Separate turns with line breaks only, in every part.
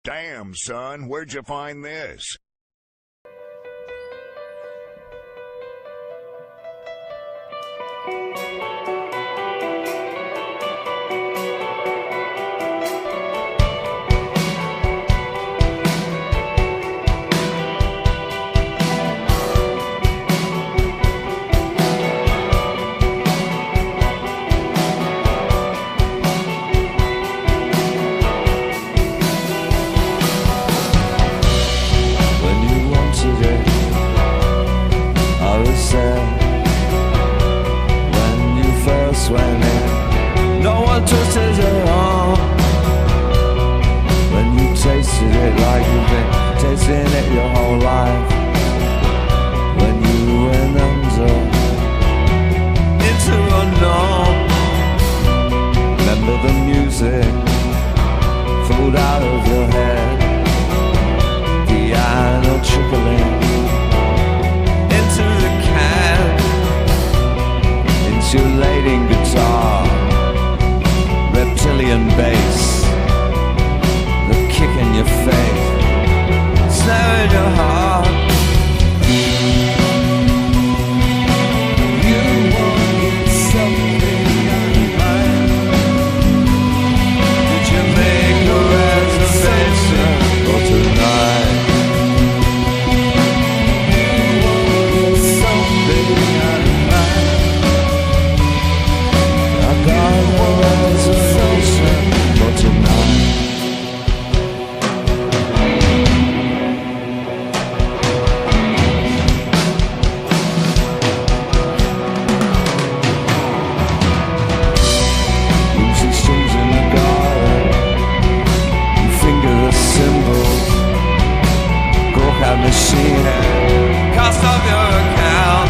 Damn, son, where'd you find this?
When you first went in, no one twisted your arm. When you tasted it like you've been tasting it your whole life. When you went under into a norm. Remember the music flowed out of your head, piano trickling into the can, insulating guitar, reptilian bass, the kick in your face, snare in your heart. You wanted something unlike. Did you make a reservation for tonight? Machine cost of your account.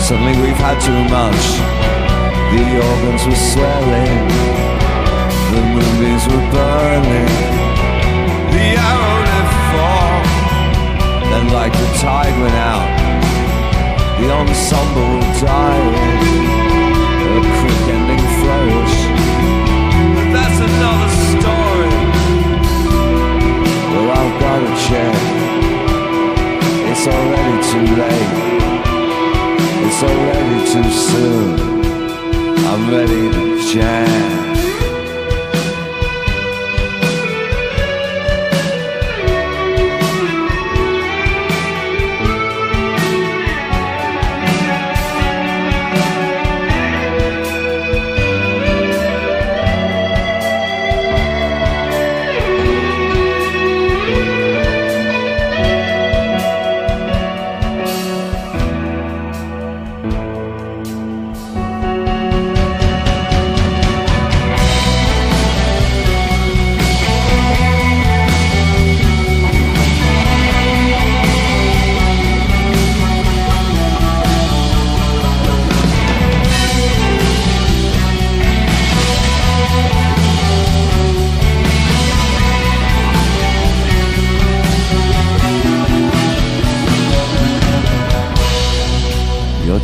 Suddenly we've had too much. The organs were swelling, the movies were burning, the arrow let fall. Then like the tide went out, the ensemble died, a quick ending flourish. But that's another story. Well, I've got to check. It's already too late. It's already too soon. I'm ready to jam.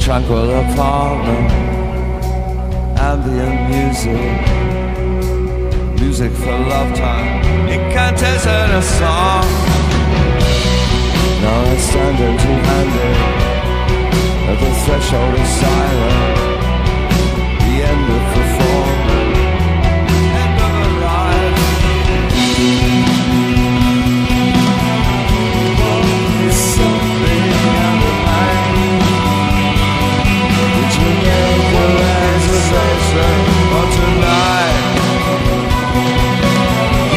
Tranquil apartment, ambient music for love time, incantation and a song. Now I stand empty-handed at the threshold of silence, the end of performance, end of a life. Is something out of mind? Did you make a reservation for tonight?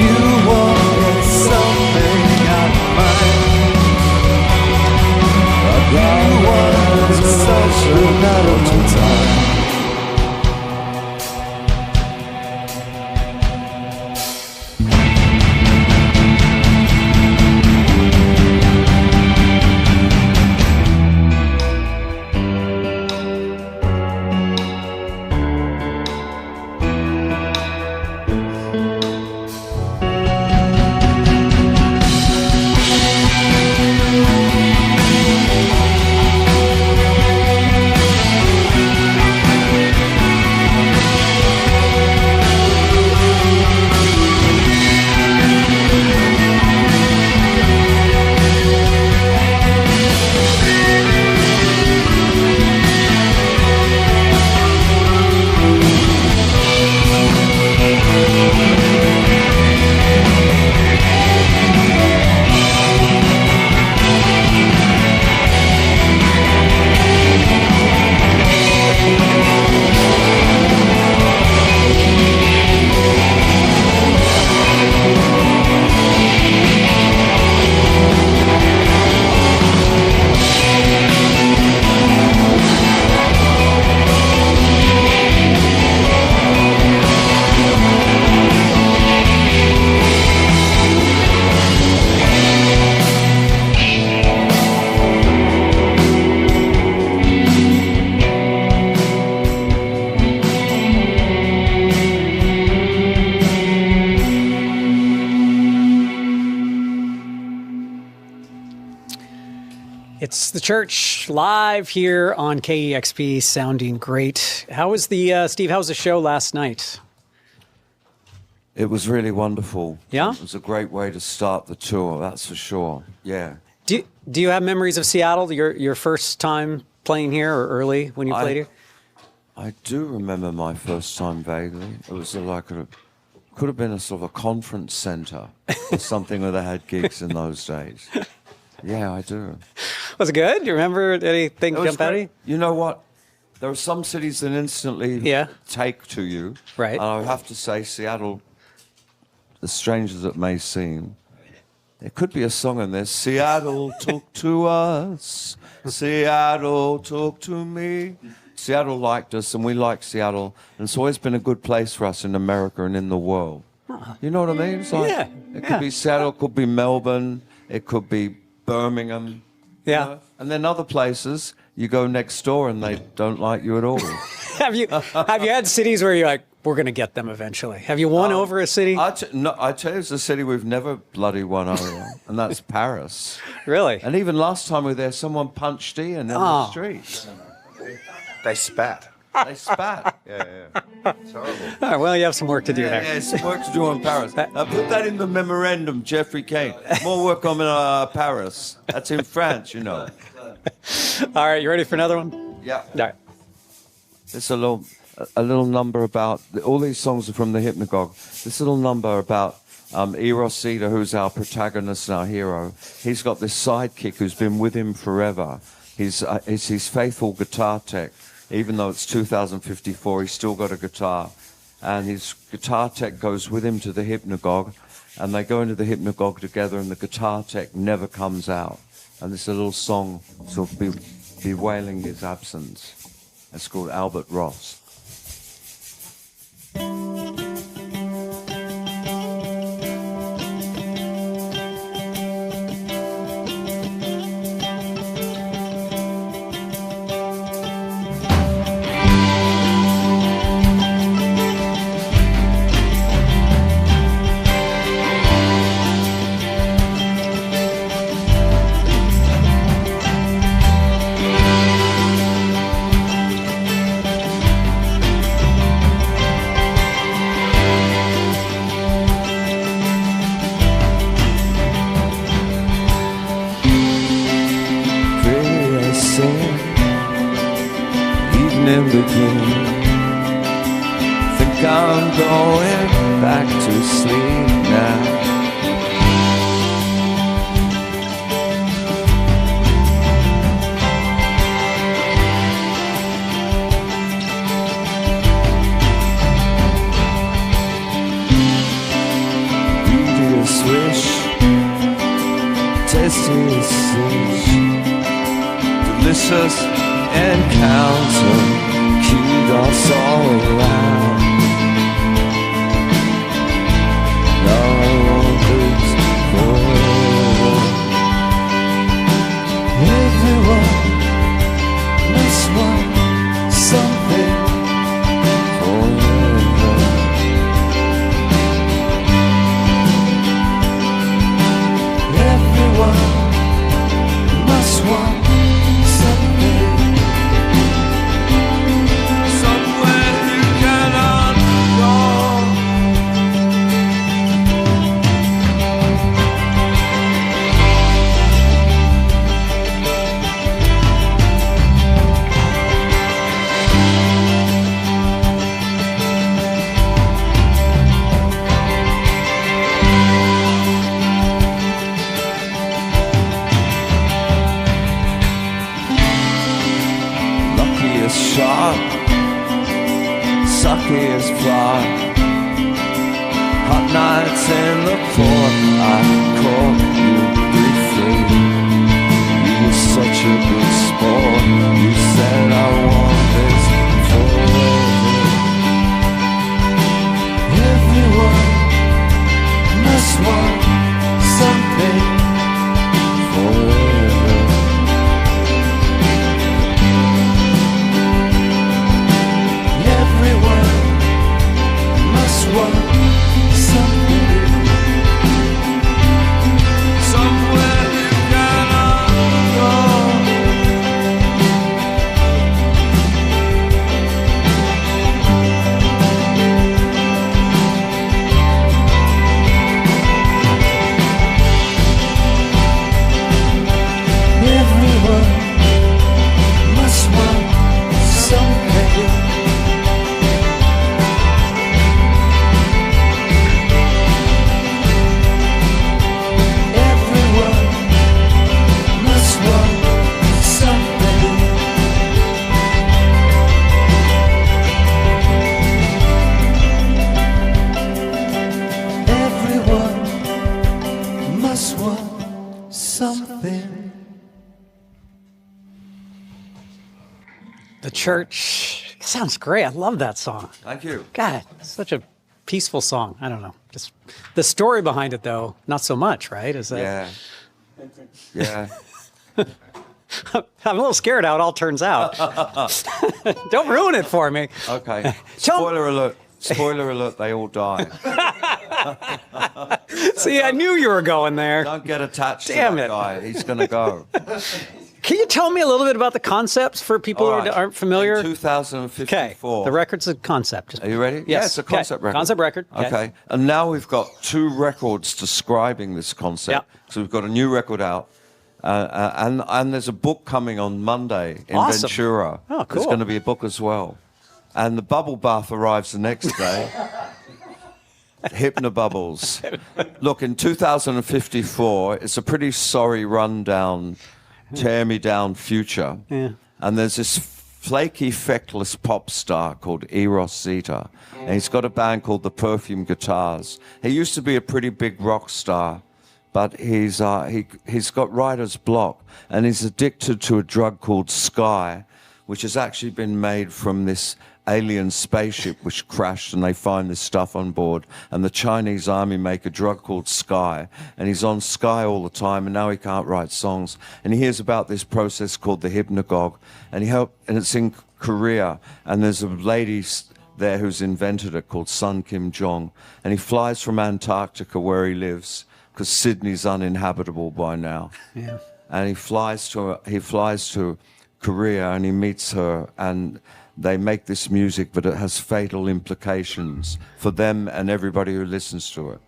You wanted something out of mind. I got one such a matter of time.
It's the church live here on KEXP, sounding great. How was the Steve? How was the show last night?
It was really wonderful.
Yeah?
It was a great way to start the tour, that's for sure. Yeah.
Do you have memories of Seattle? Your first time playing here, or early when you played here?
I do remember my first time vaguely. It was could have been a sort of a conference center or something where they had gigs in those days. Yeah, I do.
Was it good? Do you remember anything jump out at you?
You know what? There are some cities that instantly take to you.
Right.
And I have to say, Seattle, as strange as it may seem, there could be a song in there. Seattle, talk to us. Seattle, talk to me. Seattle liked us, and we like Seattle. And it's always been a good place for us in America and in the world. You know what I mean? It's like, it could be Seattle, it could be Melbourne, it could be Birmingham.
Yeah.
You know? And then other places, you go next door and they don't like you at all.
Have you had cities where you're like, we're going to get them eventually? Have you won over a city?
I tell you, it's a city we've never bloody won over, and that's Paris.
Really?
And even last time we were there, someone punched Ian in the street.
They spat.
They spat.
Yeah. It's horrible.
All right, well, you have some work to do there.
Yeah, some work to do on Paris. Put that in the memorandum, Jeffrey Kane. More work on Paris. That's in France, you know.
All right, you ready for another one?
Yeah.
All right.
It's a little number about, all these songs are from the Hypnogogue. This little number about Eros Cedar, who's our protagonist and our hero. He's got this sidekick who's been with him forever. He's his faithful guitar tech. Even though it's 2054, he's still got a guitar. And his guitar tech goes with him to the Hypnogogue, and they go into the Hypnogogue together, and the guitar tech never comes out. And this is a little song sort of bewailing his absence. It's called Albert Ross. Evening begin. Think I'm going back to sleep now. Easiest wish, tastiest dish, delicious encounter, cute us all around. No one lives forever. Everyone must want something forever. Everyone must want something. Sharp, sucky as fly. Hot nights in the port, I caught you briefly. You were such a good sport. You said I want this forever. Everyone must want something forever. Everyone must want something. Somewhere you cannot go.
The Church. Sounds great. I love that song.
Thank you.
God, such a peaceful song. I don't know. Just the story behind it, though, not so much, right? Is that?
Yeah.
I'm a little scared how it all turns out. Don't ruin it for me.
Okay. Spoiler alert. Spoiler alert, they all die.
See, I knew you were going there.
Don't get attached
Damn
to that
it.
guy. He's going to go.
Can you tell me a little bit about the concepts for people
All right.
who aren't familiar?
In 2054.
Okay, the record's a concept.
Are you ready?
Yes.
Yeah, it's a concept record.
Concept record.
Okay. And now we've got 2 records describing this concept.
Yeah.
So we've got a new record out. And there's a book coming on Monday in
Awesome.
Ventura.
Oh, cool.
There's going to be a book as well. And the bubble bath arrives the next day. Hypnobubbles. Look, in 2054, it's a pretty sorry rundown, tear me down future.
Yeah.
And there's this flaky, feckless pop star called Eros Zeta. And he's got a band called the Perfume Guitars. He used to be a pretty big rock star, but he's got writer's block, and he's addicted to a drug called Sky, which has actually been made from this alien spaceship which crashed, and they find this stuff on board, and the Chinese army make a drug called Sky, and he's on Sky all the time, and now he can't write songs, and he hears about this process called the Hypnogogue, and it's in Korea, and there's a lady there who's invented it called Sun Kim Jong, and he flies from Antarctica where he lives because Sydney's uninhabitable by now.
Yeah.
And he flies to Korea, and he meets her, and they make this music, but it has fatal implications for them and everybody who listens to it.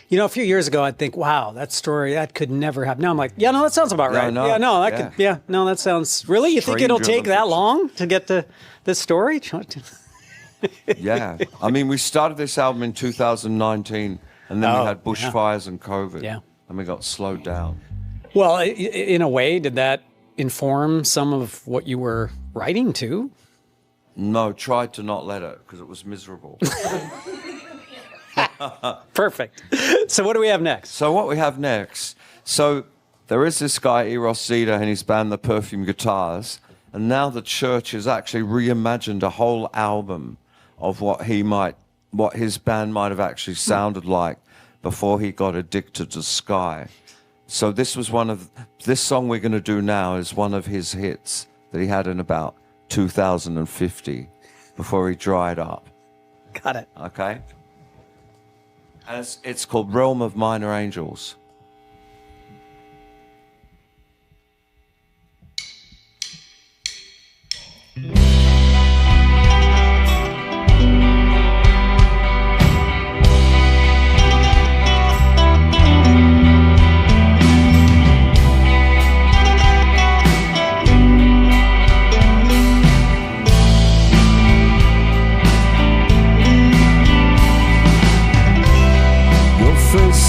You know, a few years ago, I'd think, wow, that story, that could never happen. Now I'm like, yeah, no, that sounds about
Yeah,
right.
no,
Yeah, no, that
yeah.
could, yeah, no, that sounds, really? You think it'll
Stranger
take that
than-
long to get to this story?
Yeah. I mean, we started this album in 2019, and then
Oh,
we had bushfires and COVID.
Yeah.
And we got slowed down.
Well, in a way, did that inform some of what you were writing too?
No, tried to not let it, because it was miserable.
Perfect. So what do we have next?
So what we have next, so there is this guy, Eros Zeta, and his band, the Perfume Guitars, and now the Church has actually reimagined a whole album of what his band might have actually sounded like before he got addicted to Sky. So this song we're going to do now is one of his hits that he had in about 2050 before he dried up.
Got it.
Okay? And it's called Realm of Minor Angels.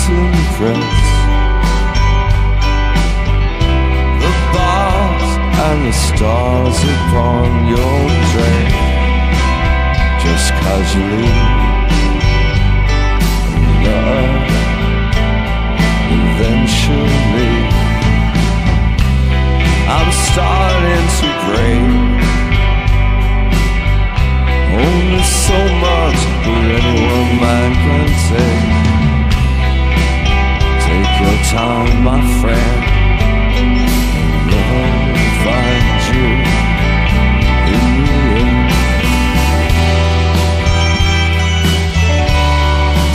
Impress the bars and the stars upon your tray, just casually love. Eventually I'm starting to break. Only so much that anyone man can take. Take your time, my friend. Love finds you in the end.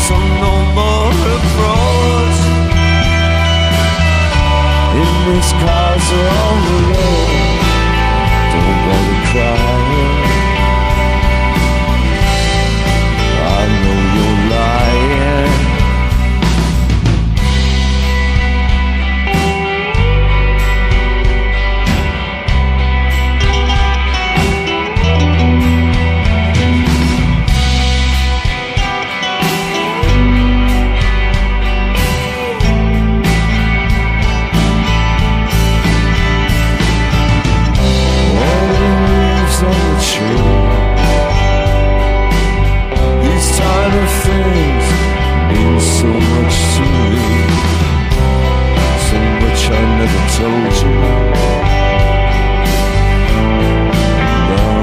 So no more approach in this cause on the road. Don't bother crying. I know you're lying. Told you, now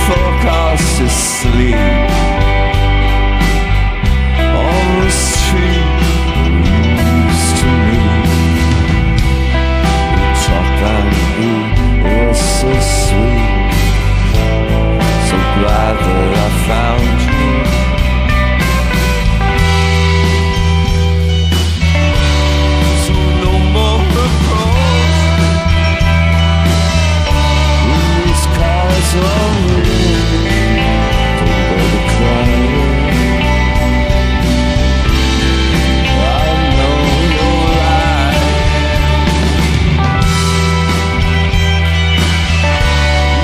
forecast is sleep. On the street we used to meet, we talked and eat, it was so sweet. So glad that I found you. So no more reproach. These cars on me, don't go to crying. I know you're right.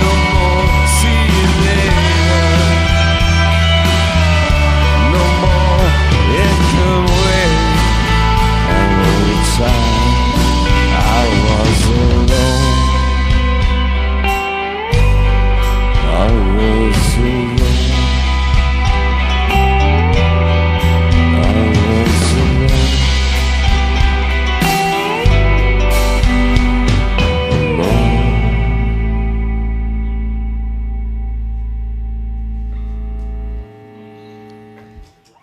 No more see you later. No more it can wait. And all the time I was alone. I was alone. I was alone.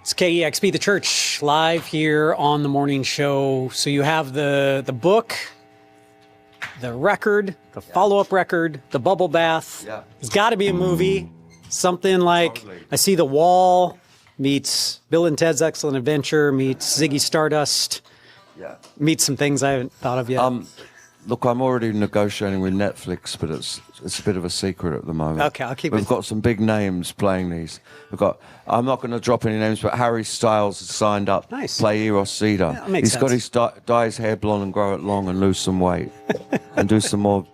It's KEXP, the church, live here on the morning show. So you have the book, the record, the follow-up record, the bubble bath.
Yeah.
There's got to be a movie, something like
Totally.
I See the Wall meets Bill and Ted's Excellent Adventure meets Ziggy Stardust
Yeah.
meets some things I haven't thought of yet.
Look, I'm already negotiating with Netflix, but it's a bit of a secret at the moment.
Okay, I'll keep
We've
it.
got some big names playing these. I'm not going to drop any names, but Harry Styles has signed up
Nice.
to play Eros Cedar.
Yeah, that makes
He's got
sense.
his dye his hair blonde and grow it long and lose some weight and do some more,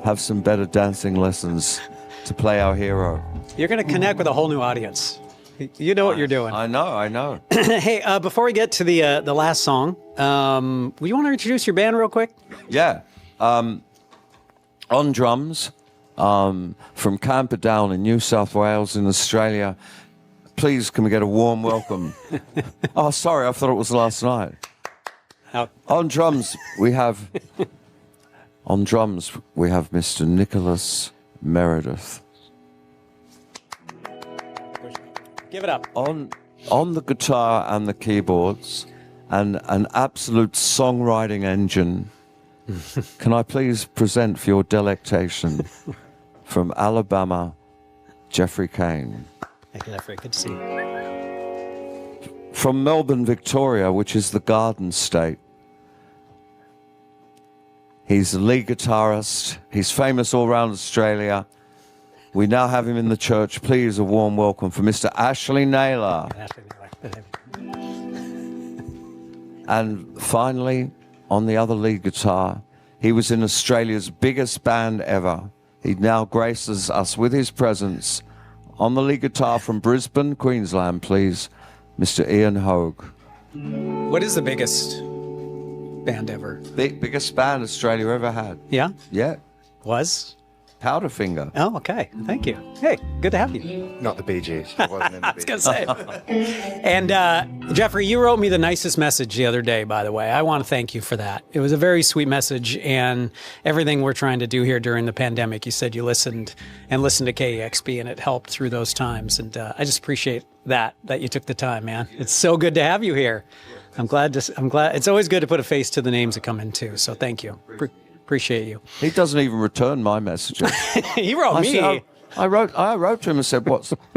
have some better dancing lessons to play our hero.
You're going to connect with a whole new audience. You know what you're doing.
I know.
Hey, before we get to the last song, would you want to introduce your band real quick?
Yeah. On drums, from Camperdown in New South Wales in Australia. Please, can we get a warm welcome? Oh, sorry, I thought it was last night.
How-
On drums, we have Mr. Nicholas Meredith.
Give it up.
On the guitar and the keyboards, and an absolute songwriting engine. Can I please present for your delectation from Alabama, Jeffrey Kane.
Thank you, Jeffrey. Good to see you.
From Melbourne, Victoria, which is the Garden State. He's the lead guitarist. He's famous all around Australia. We now have him in the church. Please, a warm welcome for Mr. Ashley Naylor. And finally, on the other lead guitar, he was in Australia's biggest band ever. He now graces us with his presence. On the lead guitar from Brisbane, Queensland, please, Mr. Ian Hogue.
What is the biggest band ever?
Biggest band Australia ever had.
Yeah?
Yeah,
Was?
Powderfinger.
Oh, okay. Thank you. Hey, good to have you.
Not the Bee Gees. It wasn't in the
I was
Bee
going to say. And Jeffrey, you wrote me the nicest message the other day, by the way. I want to thank you for that. It was a very sweet message, and everything we're trying to do here during the pandemic, you said you listened to KEXP, and it helped through those times. And I just appreciate that you took the time, man. It's so good to have you here. I'm glad. It's always good to put a face to the names that come in, too. So thank you. Appreciate you.
He doesn't even return my messages.
He wrote me.
I wrote to him and said,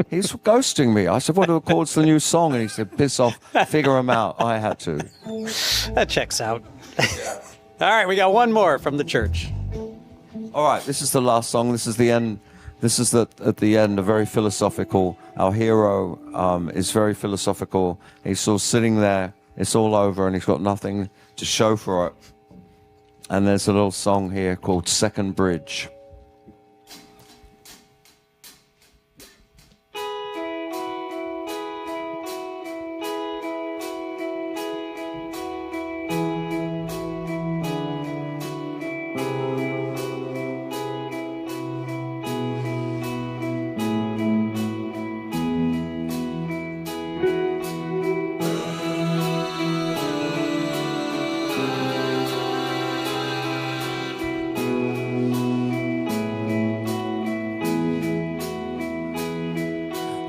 he's ghosting me. I said, what records the new song? And he said, piss off, figure him out. I had to.
That checks out. All right, we got one more from the church.
All right, this is the last song. This is the end. This is at the end, a very philosophical. Our hero is very philosophical. He's sort of sitting there. It's all over, and he's got nothing to show for it. And there's a little song here called Second Bridge.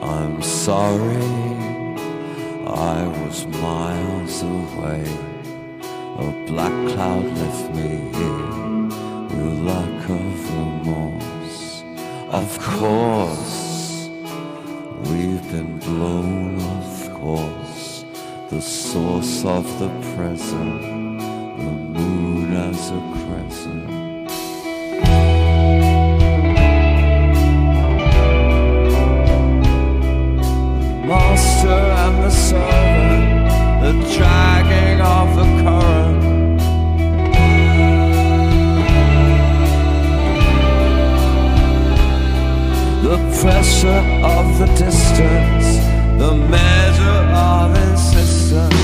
I'm sorry, I was miles away. A black cloud left me here with lack of remorse. Of course, we've been blown off course. The source of the present, the moon as a crescent. Master and the servant, the dragging of the current. The pressure of the distance, the measure of insistence.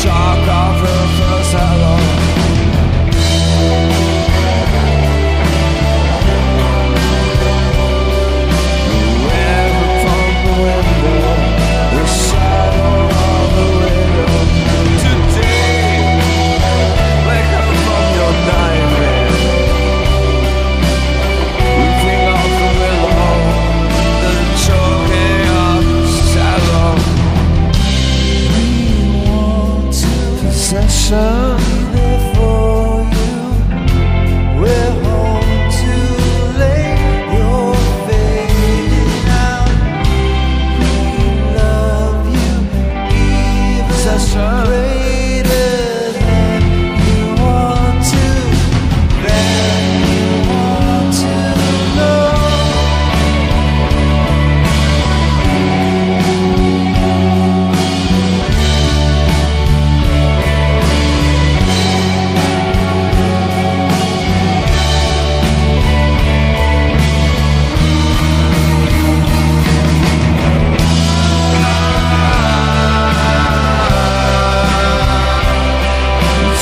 Shock of her first hello. Web upon the window, the shadow of the window. Today, wake up from your nightmare. Weeping off the willow, the choking of the shallow. Possession for you. We're home too late. You're fading out. We love you even greater than you want to. Than you want to know.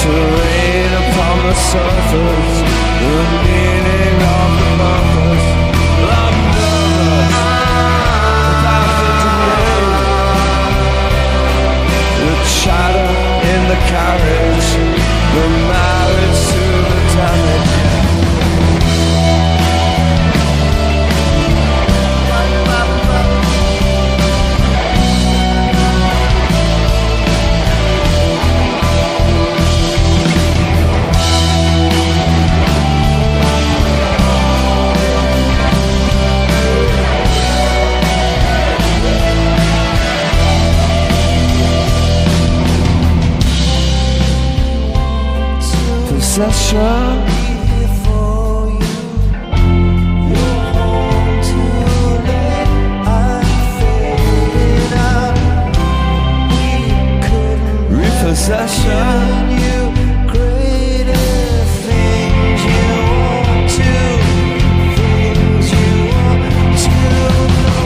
Rain upon the surface, the meaning of the purpose. I'm nervous about the delay. The chatter in the carriage, the marriage to the damage. Possession for you. You're home too late. I'm fading out. We couldn't repossession you. Greater things you want to. Things you want to know.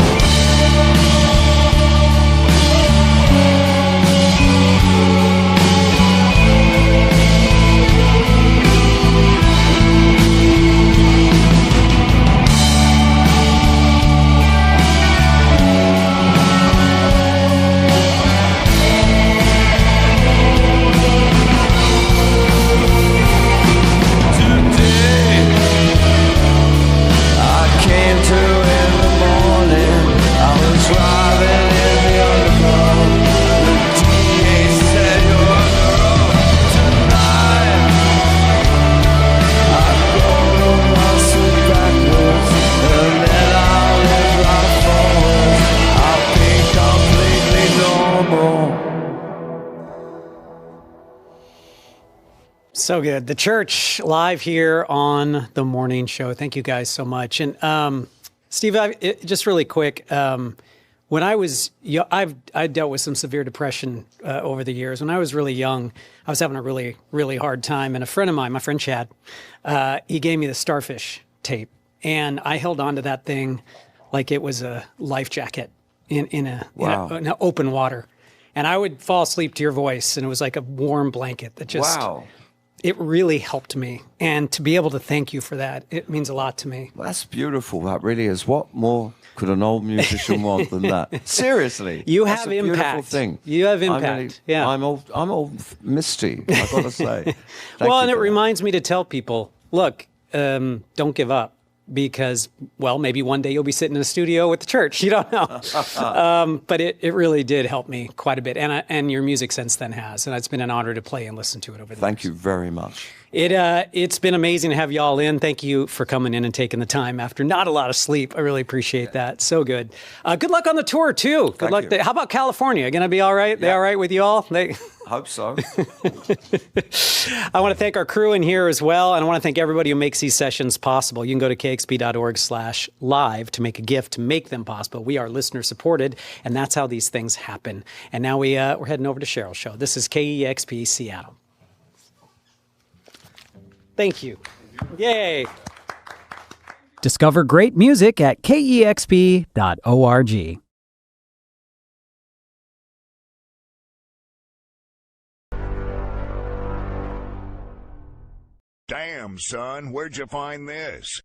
So good. The church live here on the morning show. Thank you guys so much. And Steve, just really quick. When I was young, I dealt with some severe depression over the years. When I was really young, I was having a really, really hard time. And a friend of mine, my friend Chad, he gave me the Starfish tape. And I held on to that thing like it was a life jacket in open water. And I would fall asleep to your voice, and it was like a warm blanket that just...
Wow.
It really helped me. And to be able to thank you for that, it means a lot to me.
Well, that's beautiful. That really is. What more could an old musician want than that? Seriously.
You
that's
have
a
impact.
Beautiful thing.
You have impact. Yeah.
I'm all misty, I've got to say.
Well, and it reminds me to tell people, look, don't give up. Because, well, maybe one day you'll be sitting in a studio with the church. You don't know. But it really did help me quite a bit. And your music since then has. And it's been an honor to play and listen to it over the years.
Thank you very much.
It's been amazing to have you all in. Thank you for coming in and taking the time after not a lot of sleep. I really appreciate that. So good. Good luck on the tour, too. Good luck. How about California? Going to be all right? Yeah. They all right with you all?
Hope so.
I want to thank our crew in here as well. And I want to thank everybody who makes these sessions possible. You can go to kexp.org/live to make a gift to make them possible. We are listener supported, and that's how these things happen. And now we're heading over to Cheryl's show. This is KEXP Seattle. Thank you. Yay. Discover great music at kexp.org.
Damn, son, where'd you find this?